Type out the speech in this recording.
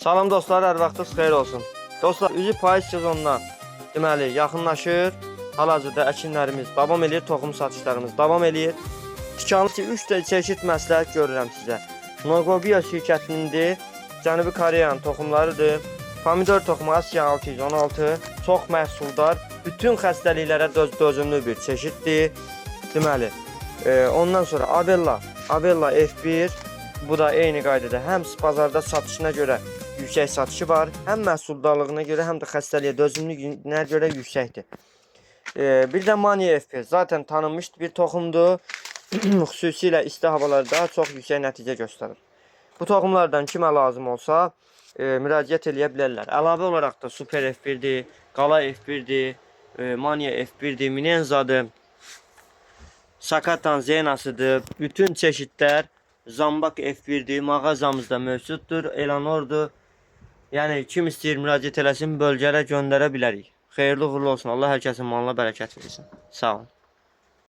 Salam dostlar, hər vaxtınız xeyir olsun. Dostlar, üzü payız sezonundan deməli yaxınlaşır. Hal-hazırda əkinlərimiz davam edir, toxum satışlarımız davam edir. Tikanlı 3 çeşid məsləhət görürəm sizə. Noqobiya şirkətinindir, Cənubi Koreyanın toxumlarıdır. Pomidor toxumu Asiya 616, çox məhsuldar, bütün xəstəliklərə dözümlü bir çeşiddir. Deməli, ondan sonra Avella F1, bu da eyni qaydada həm bazarda satışına görə yüksək satışı var, həm məhsuldarlığına görə, həm də xəstəliyə dözümlülüyünə görə yüksəkdir. Bir də Mania F1 zaten tanınmış bir toxumdur. Xüsusilə isti havalarda çox yüksək nəticə göstərir. Bu toxumlardan kimə lazım olsa müraciət eləyə bilərlər. Əlavə olaraq da Super F1'dir, Qala F1'dir, Mania F1'dir, Minenzadır, Sakatan Zenasıdır. Bütün çeşidlər Zambak F1'dir, mağazamızda mövcuddur, Elanordur. Yəni kim istəyir müraciət eləsin, bölgələrə göndərə bilərik. Xeyirli uğurlu olsun. Allah hər kəsin malına bərəkət versin. Sağ olun.